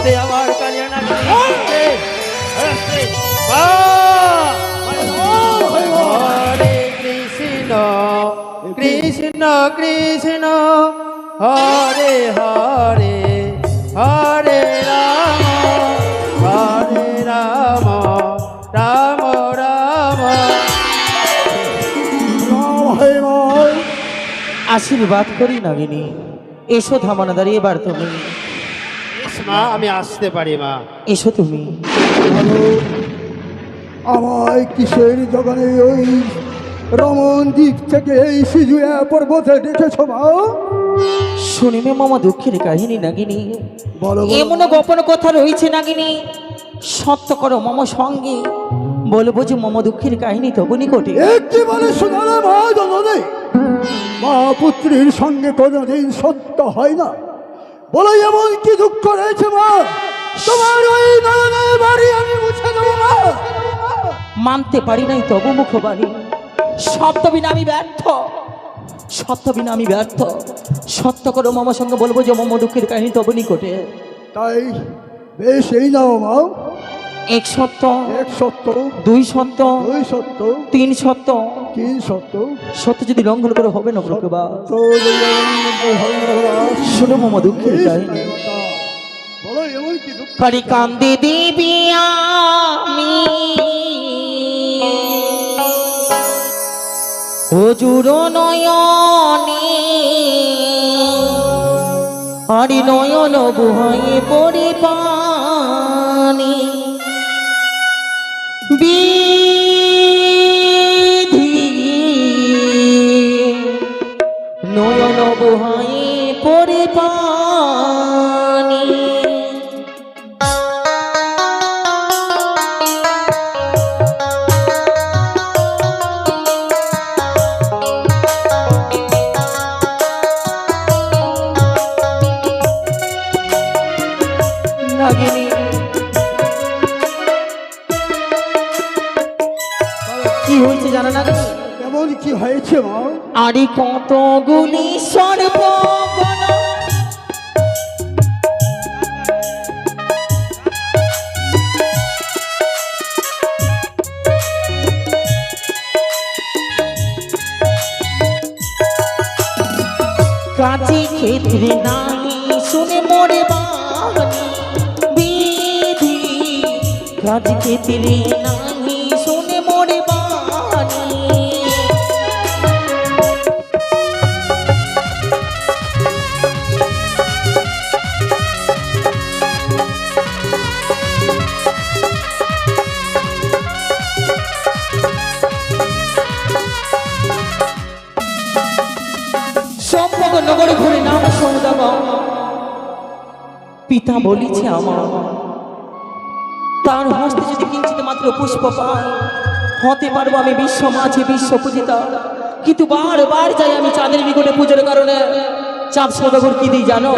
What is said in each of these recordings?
রে আমার কালিয়া না হরে কৃষ্ণ কৃষ্ণ কৃষ্ণ হরে হরে হরে রাম রাম রাম। আশীর্বাদ করি নাগিনী, এসো ধামানা দাঁড়িয়ে এবার তুমি। মা আমি আসতে পারি মা। এসো তুমি। আমায় কিসের জগনে ওই রমন দ্বীপ থেকে এই সিজুয়া পর্বতে ডেকেছ মা? শুনিবে মামা দুঃখের কাহিনী নাগিনী। বলো এমন গোপন কথা রয়েছে নাগিনী, সত্য করো মম সঙ্গে। বলবো যে মম দুঃখের কাহিনী তবু নিকটে। একটি বলে শোনালে মা জননী, মা পুত্রীর সঙ্গে কোনোদিন সত্য হয় না। বলো এমন কি দুঃখ রয়েছে মা? তোমার ওই নয়নের বাড়ি আমি মুছে দেবো মা। মানতে পারি নাই তবু মুখবাণী। সত্য বিনা আমি ব্যর্থ, সত্য বিনা আমি ব্যর্থ। সত্য করো মম সঙ্গে, বলবো যে মম দুঃখের কাহিনী তবু নিকটে। তাই বেশ এই নাও মা। এক সত্য, এক সত্য, দুই সত্য, দুই সত্য, তিন সত্য। তিন সত্য। সত্য যদি লঙ্ঘন করে হবে না প্রকৃবা। তো শোনো মম দুঃখের কাহিনী। বলো এমন কি দুঃখ? করি কান্দে দেবী আমি হজুর নয়নে, আরি নয়ন বুহায়ে পড়ে পানি। বিধি নয়ন বুহায়ে পড়ে পানি। নাগিনী কি হয়েছে জানো না? এমন কি হয়েছে মা? আরে কতগুলি সর্বগণ কাজে ক্ষেত্রে নাই শুনে মরে বাণী। বিধি কাজে ক্ষেত্রে নাই শুনে মরে বাণী। নগরে ঘুরে নাম সৌদাগ পিতা বলিছে আমার, তার হস্তে যদি কিঞ্চিত মাত্র পুষ্প পাই হতে পারবো আমি বিশ্ব মাঝে বিশ্ব পূজিতা। কিন্তু বারবার যাই আমি চাঁদের নিকটে পুজোর কারণে। চাঁদ সৌদাগর কি দিই জানো?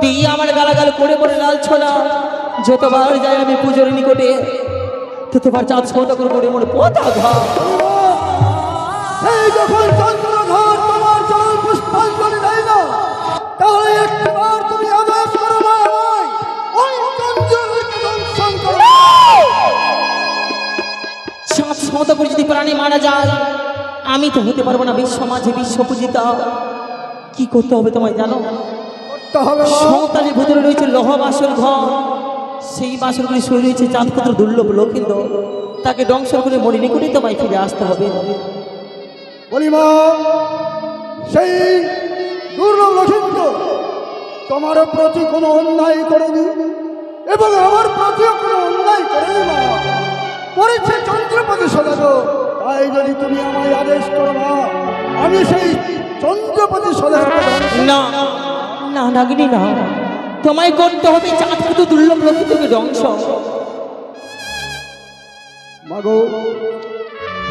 দিয়ে আমার গালাগাল করে পড়ে লালছনা। যতবার যাই আমি পুজোর নিকটে ততবার চাঁদ সৌদাগর করে মনে পতাঘা। এই যখন চন্দ্রধর তোমার চরণ পুষ্পাঞ্জলি দেয় না, তাহলে একবার তুমি আদেশ করো না আমায় ওই চন্দ্রকে দংশন করো। চাঁদ সৌদাগর যদি প্রাণে মারা যায় আমি তো হতে পারবো না বিশ্ব মাঝে বিশ্ব পূজিতা। কি করতে হবে তোমায় জানো? সৌতালের ভিতরে রয়েছে লৌহ বাসর ঘর, সেই বাসরগুলি শুয়ে রয়েছে চাঁদপুত্র দুর্লভ লক্ষিন্দ। তাকে দংশন করে মরি নিকটে তোমায় ফিরে আসতে হবে। বলি মা, সেই দুর্লভ লক্ষিন্দ তোমার প্রতি কোনো অন্যায় করেনি এবং আমার প্রতিও কোনো অন্যায় করেনি মা। করেছে চন্দ্রপতি সদাগর। তাই যদি তুমি আমায় আদেশ করো মা, আমি সেই চন্দ্রপতি সদাগর। না না নাগিনী না, তোমায় করতে হবে চাঁদপুত্র দুর্লভ লক্ষিন্দকে ধ্বংস। মাগো,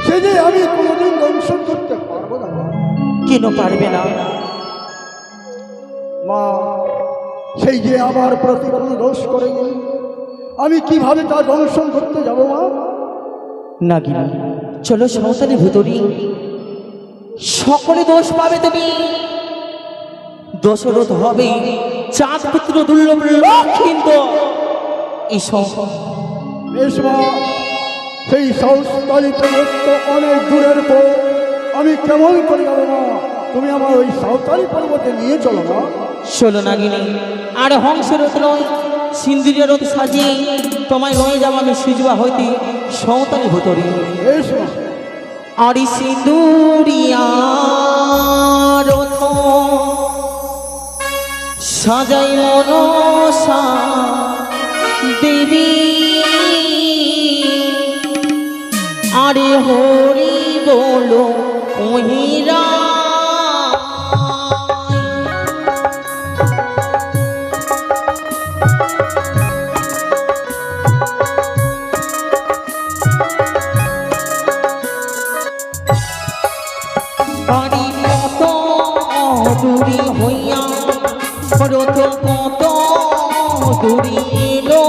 সে যে আমি কোনোদিন দংশন করতে পারবো না মা। কেন পারবে না মা? সেই যে আমার প্রতি কোনো দোষ করেনি, আমি কিভাবে তার দংশন করতে যাব মা? নাগিনী চলো সংসারের ভিতরে, সকলে দোষ পাবে তুমি। দোষরোধ হবে চাঁদ পুত্র দুর্লভ লক্ষিন্দর এসো। বেশ মা, সেই সাউতালি পর্বত অনেক দূরের পর আমি কেমন করে যাবো মা? তুমি আমার ওই সাঁওতালি পর্বতে নিয়ে চলো মা। চলো নাগিনী, আর হংসের রথ নয় সিন্দুরের রথ সাজিয়ে তোমায় লয়ে যাবো আমি সিজুয়া হইতে সাঁওতালি ভুতরে। বেশ মা। আরি সিন্দুরিয়া রথ সাজাই মনসা দেবী, আরে হরি বলো ওহিরা। বাড়ি কত দূরি হইয়া রথ কত দূরি এলো,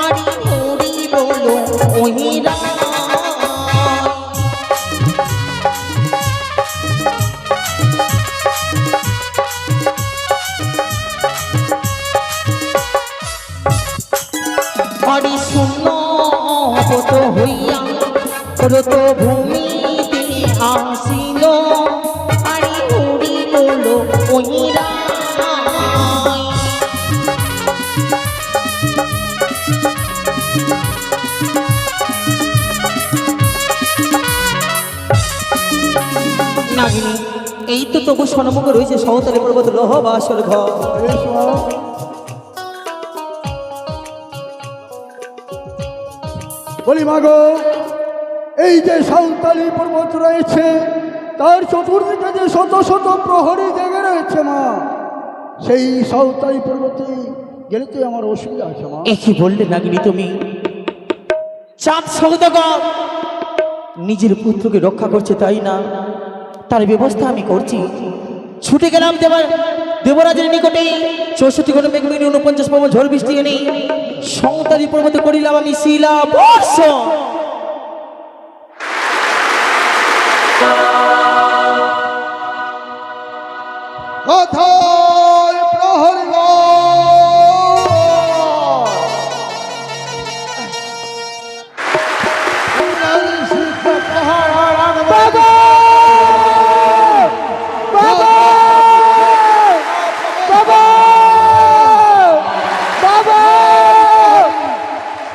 আরি হরি বলো ওহিরা। আরি শূন্য কত হইয়া রত ভূমিতে আসিল, আরি হরি বলো ওহিরা। নাগিনী, এই তো তবু সন্মুখে রয়েছে সাঁওতালি পর্বত লহ বাসর ঘর। বেশ মা। বলি মাগো, এই যে সাঁওতালি পর্বত রয়েছে তার চতুর্দিকে যে শত শত প্রহরী জেগে রয়েছে মা, সেই সাঁওতালি পর্বতে গেলে তো আমার অসুবিধা আছে মা। এ কি বললে নাগিনী তুমি? চাঁদ সৌদাগর নিজের পুত্রকে রক্ষা করছে তাই না, তার ব্যবস্থা আমি করছি। ছুটে গেলাম দেবরাজের নিকটে 64 কোটি মেঘমিনি 49 পর্ব ঝড় বৃষ্টি এনে সাঁওতালি পর্বতে করিলাম আমি শিলা বর্ষ। কোথায় প্রহরীগণ?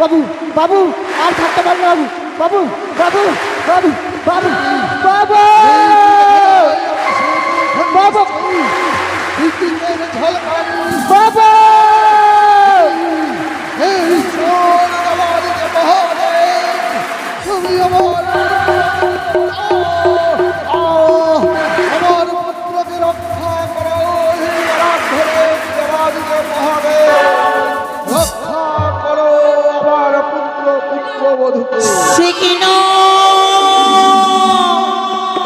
বাবু বাবু আর থাকতে পারবো বাবু, বাবু বাবু বাবু বাবু বাবু বাবু বাবু আমার পুত্রকে রক্ষা করো, রক্ষা করো আমার পুত্র পুত্রবধূকে। সে কি না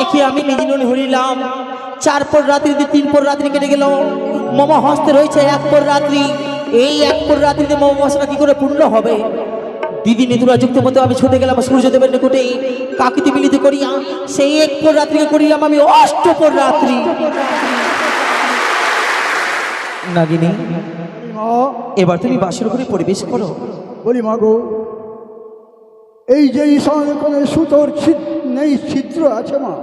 একে আমি নিজে হরিলাম। 4 পর রাত্রিতে 3 পর রাত্রি কেটে গেল, মম হস্তে রয়েছে 1 পর রাত্রি। এই 1 পর রাত্রিতে মম বাসনা কি করে পূর্ণ হবে? দিদি নিতুরা যুক্ত মতো আমি ছুটে গেলাম সূর্যদেবের নিকটে কাকিতে মিলিত করিয়া সেই 1 পর রাত্রিকে করিলাম আমি 8 পর রাত্রি। নাগিনী, মা, এবার তুমি বাসর ঘরে প্রবেশ করো। বলি মাগো, এই যে ঈশান কোণে সুতোর নেই ছিদ্র আছে মা,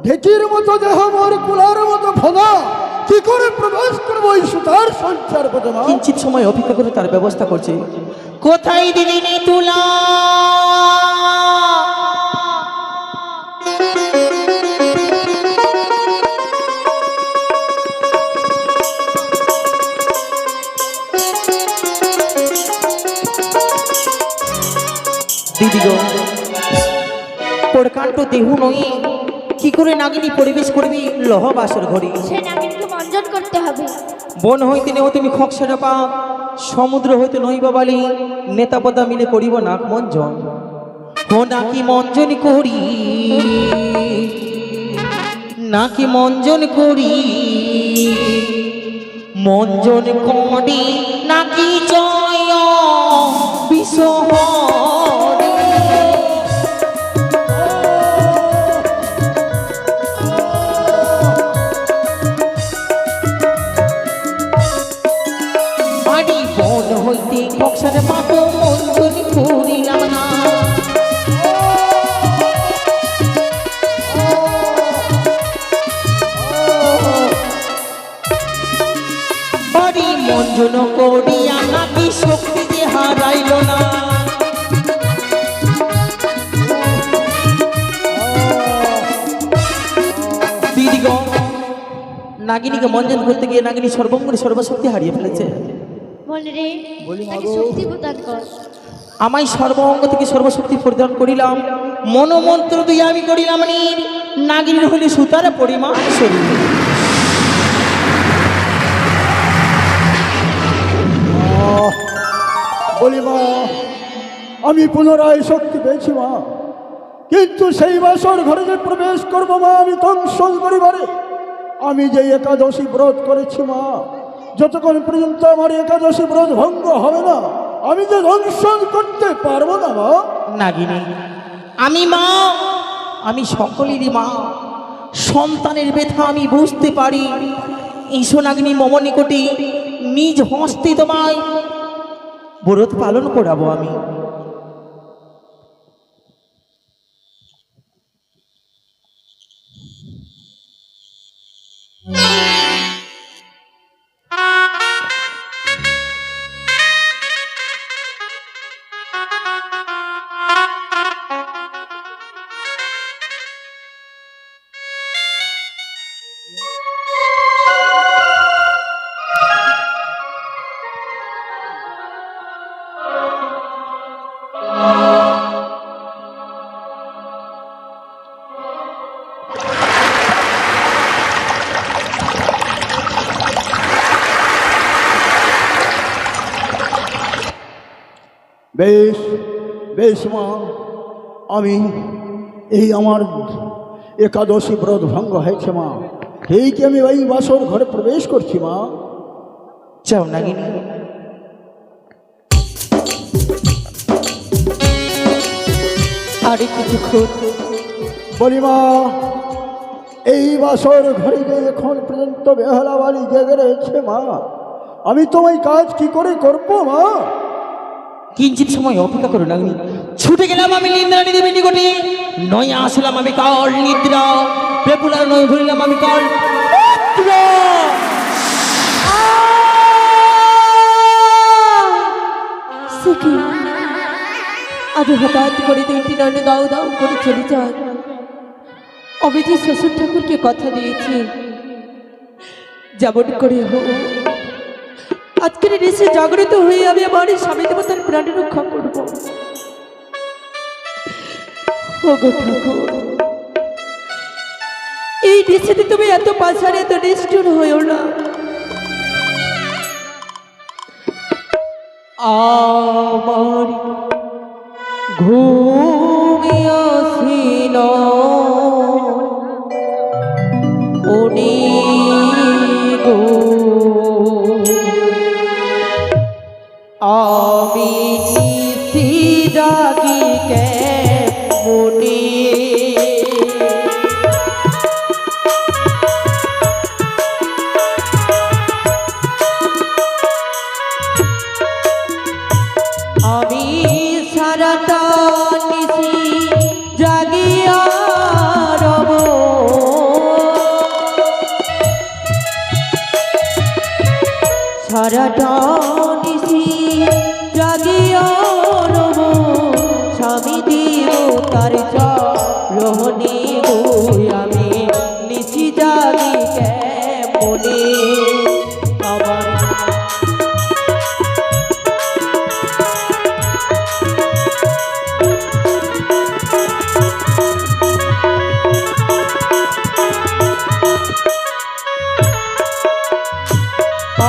ঢেকির মতো দেহ মোর কুলার মতো ফোনা, কি করে প্রবেশ করবো এই সুতার সঞ্চার পথে মা? কিঞ্চিত সময় অপেক্ষা করে তার ব্যবস্থা করছে। কোথায় দিদি নিতুলা? দিদি গো, প্রকাণ্ড দেহ নয়, কি করে নাগিনী পরিবেশ করবি লহ বাসর ঘরে? সে নাগিনকে মঞ্জন করতে হবে। বন হইতে নেও তুমি খকসেরা পা, সমুদ্র হইতে নইবা বালি, নেতাপদা মিলে করিব নাক মঞ্জন। ও নাকি মঞ্জন করি, নাকি মঞ্জন করি, মঞ্জন করি নাকি জয় বিশ্বহরি। মঞ্জন করিয়া নাকি শক্তি যে হারাইল না। দিদিগণ, নাগিনীকে মঞ্জন করতে গিয়ে নাগিনী সর্বঙ্গের সর্বশক্তি হারিয়ে ফেলেছে। মনে রে তাকে শক্তি প্রদান কর। আমায় সর্বঙ্গ থেকে সর্বশক্তি প্রদান করিলাম, মনোমন্ত্র দিয়ে আমি করিলাম নীর। নাগিনীর হলে সুতার পরিমাণ শরীর। বলি মা, আমি পুনরায় শক্তি পেয়েছি মা, কিন্তু সেই বাসর ঘরে যে প্রবেশ করবো মা আমি দংশন করিবারে। আমি যে একাদশী ব্রত করেছি মা, যতক্ষণ পর্যন্ত আমার একাদশী ব্রত ভঙ্গ হবে না আমি যে দংশন করতে পারবো না মা। নাগিনী, আমি মা, আমি সকলেরই মা। সন্তানের ব্যথা আমি বুঝতে পারি। ঈশো নাগিনী মম নিকটে নিজ হস্তে তোমায় ব্রত পালন করাবো আমি। বেশ বেশ মা, আমি এই আমার একাদশী ব্রত ভঙ্গ হয়েছে মা, এই কি আমি ওই বাসর ঘরে প্রবেশ করছি মা। চাও নাগিনী? আরে কিছুক্ষণ বলি মা, এই বাসর ঘরে যে এখন পর্যন্ত বেহালা বাড়ি জেগে রয়েছে মা, আমি তোমায় কাজ কি করে করবো মা। কিঞ্চিত সময় অপেক্ষা করো নাগিনী। ছুটে গেলাম আমি নিদ্রাণী দেবী নিকটে, নয় আসলাম আমি কাল নিদ্রা, বেপুলার নয় ধরিলাম আমি কাল নিদ্রা। সখী, আজ হঠাৎ করে দুইটি নয়নে দাও দাও করে চলে যান। আমি যে শ্বশুর ঠাকুরকে কথা দিয়েছি, যেমন করে হোক আজকের এসে জাগ্রত হয়ে আমি আমার স্বামী দেবতার প্রাণ রক্ষা করব। ওগো ঠাকুর, এই দেশেতে তুমি এত পাশার এত নিষ্ঠুর হইও না। আমার ঘুমিয়াছিল ওনি গো, আমি নিশি জাগি কেমনে, আমি সারাটা নিশি জাগিয়া রব, সারাটা নিশি জাগিয়া রব, স্বামী দিব তার রহনে গো, আমি নিশি জাগি কেমনে। আমার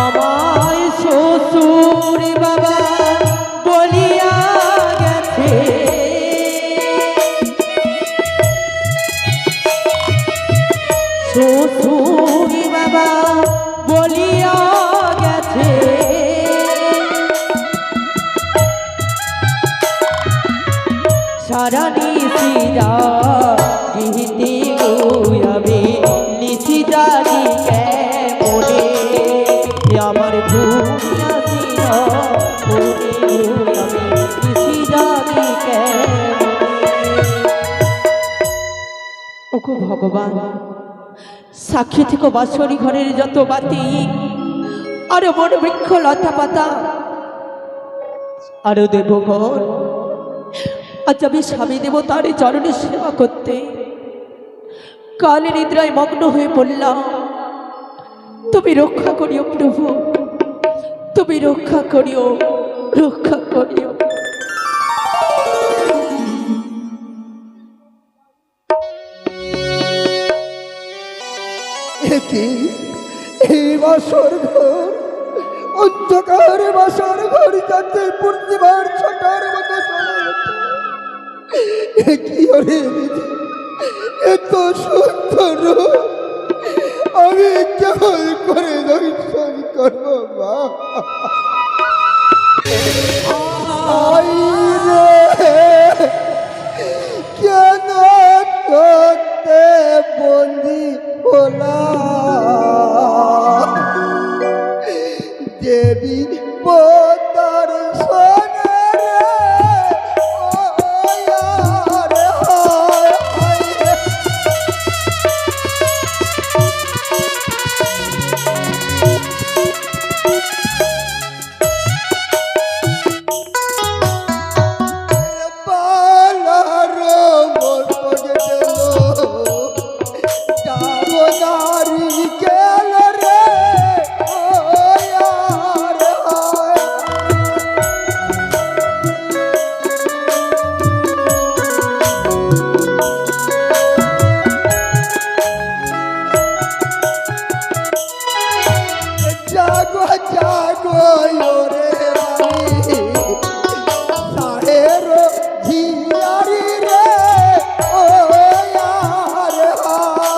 আমায় শ্বশুর বাবা বলিয়া গেছে, শ্বশুর বাবা বলিয়া গেছে, সারা নিশিরা গিহিতে আমি নিশি জাগি কেমনে, আমার ঘুমিয়াছিল আমি নিশি জাগি কেমনে। ওগো ভগবান, সাক্ষী থেকে বাসরি ঘরের যত বাতি আরো বড় বৃক্ষ লতা পাতা আরো দেবঘর। আজ আমি স্বামী দেবতার চরণে সেবা করতে কালে নিদ্রায় মগ্ন হয়ে পড়লাম। তুমি রক্ষা করিও প্রভু, তুমি রক্ষা করিও, রক্ষা করিও। কি এই বাসর ঘর, অন্ধকার বাসর ঘর যাতে পূর্ণিমার ছটার মতো চলে ওঠে। কি ওরে দিদি, এত সুন্দর রূপ আমি কেমন করে দর্শন করবো মা? আই রে, কেন করতে বন্দি হলাম? দেবী পোতার সোনা রে, রে হায় হায় রে। পালার মোর পগে গেল, দামোদারি গেল রে, রে হায়। জাগো জাগো ওরে রানী, সাহের ঝিয়ারি রে, রে হায়।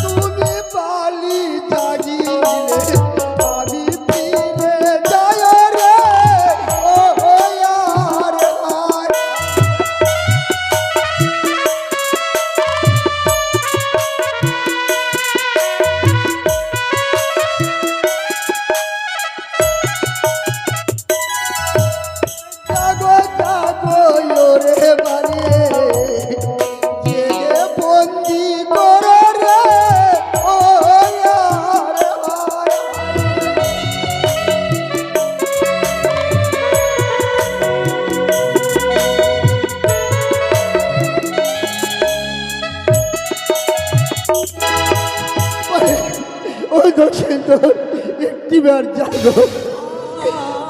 তুমি পালি জাগিলে আমি ফিরে যাই রে, রে হায়। জাগো জাগো ওরে বারে, জেগে বন্দি করে রে, রে হায়। ওই দক্ষিণ তো একটিবার জাগো,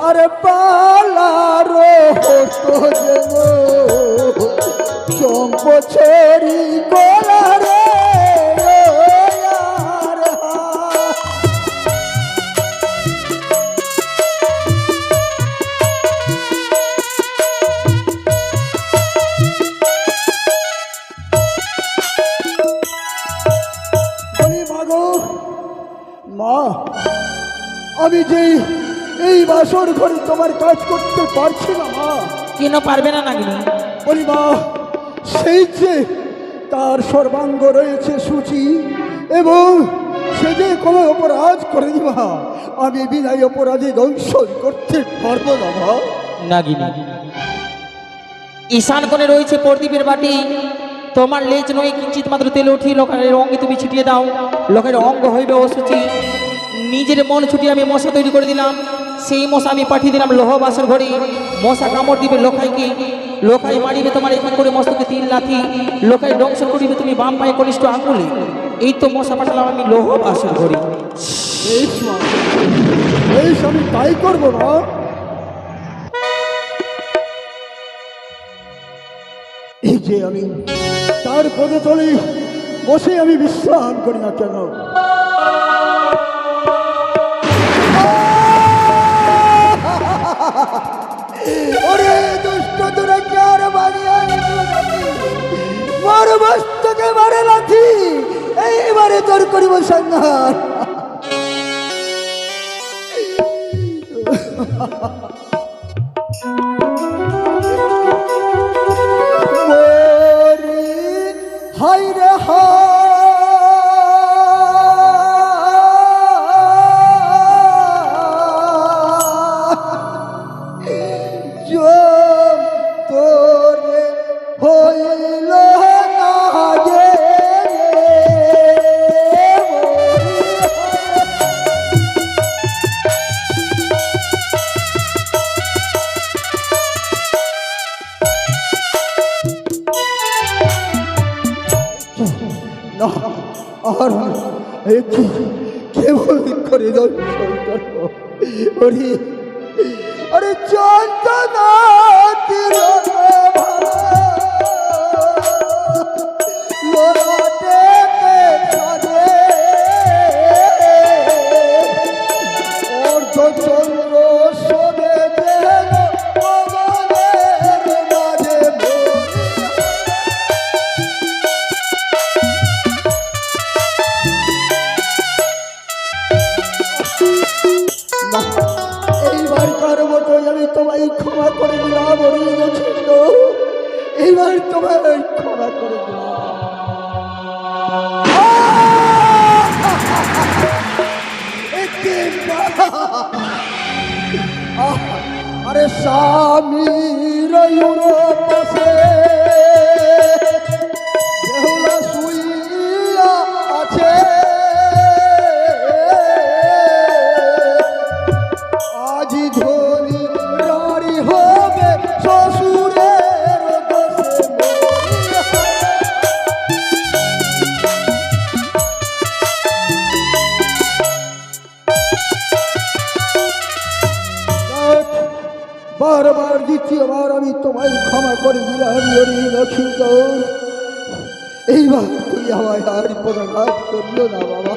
আরে পালারো হতো যেন চম্প ছেড়ি গোলা রে, রে হায়। বলি মাগো মা, আমি যে এই বাসর ঘরে তোমার কাজ করতে পারছি না মা। কেন পারবে না নাগিনী? বলি মা, সেই যে তার সর্বাঙ্গ রয়েছে সূচি, এবং সে যে কোনো অপরাধ করেনি মা, আমি বিনাই অপরাধী দংশন করতে পারবো না মা। নাগিনী, ঈশান কোণে রয়েছে প্রদীপের বাটি, তোমার লেজ নয় কিঞ্চিত মাত্র তেল উঠিয়ে লোকের অঙ্গে তুমি ছিটিয়ে দাও, লোকের অঙ্গ হইবে অসুচি। নিজের মন ছুটিয়ে আমি মশা তৈরি করে দিলাম, সেই মশা আমি পাঠিয়ে দিলাম লোহ বাসর ঘরে। মশা কামড় দিবে লোকাইকে, লোকাই মারিবে তোমার এক করে মস্তকে 3 লাথি, লোকাই দংশন করিবে তুমি বাম পায়ে কনিষ্ঠ আঙ্গুলে। এই তো মশা পাঠালাম আমি লোহ বাসর ঘরে। এই আমি তাই করবো না। এই যে আমি তার পদতলে বসে আমি বিশ্রাম করি না কেন, ওরে দুষ্ট তোরা কে আর বানিয়ে মোর মস্তকে মারে লাথি, এইবারে তোর করিব সংহার। হাই রে একটু কেমন করে দর্শন করো ওরে আরে চন্দনা চন্দ্র শোনে যেন পবনের মাঝে না, এইবারকার মতো আমি তোমায় ক্ষমা করে দিলাম অরিন্দ, এইবার তোমায় ক্ষমা করে দিলাম। আরে স্বামীর পাশে বেহুলা শুইয়া আছে, আজি ধনী রানী হবে শ্বশুরের দোষে মরিয়া। বারবার দ্বিতীয়বার আমি তোমায় ক্ষমা করে দিলাম লক্ষ্মীন্দর, এইবার তুই আমায় আর পদাঘাত করলো না বাবা।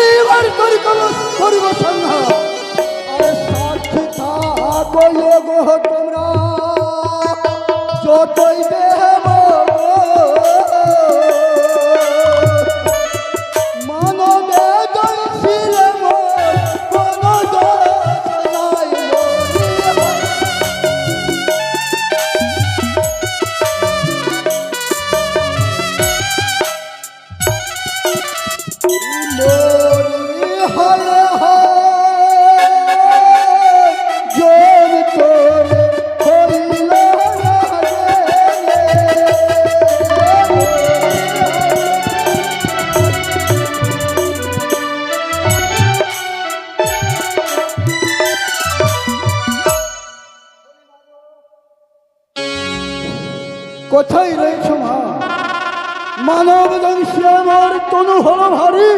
এইবার করি করিব সংহার, আরে সাক্ষী থাকো গো তোমরা যতই দেব মানবে দর্শিল কোন দোষ নাই মোরি হলে জোর তোরে হইল কোথায় রয়েছ মা? মানব দংশে আমার তনু হলো ভারী,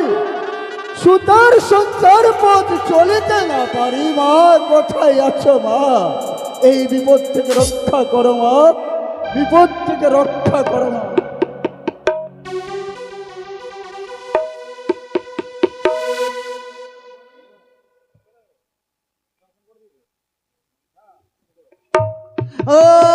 সুতার সংসার পথ চলিতে না পারি মা, কোথায় আছো মা? এই বিপদ থেকে রক্ষা করো মা, বিপদ থেকে রক্ষা করো মা। ও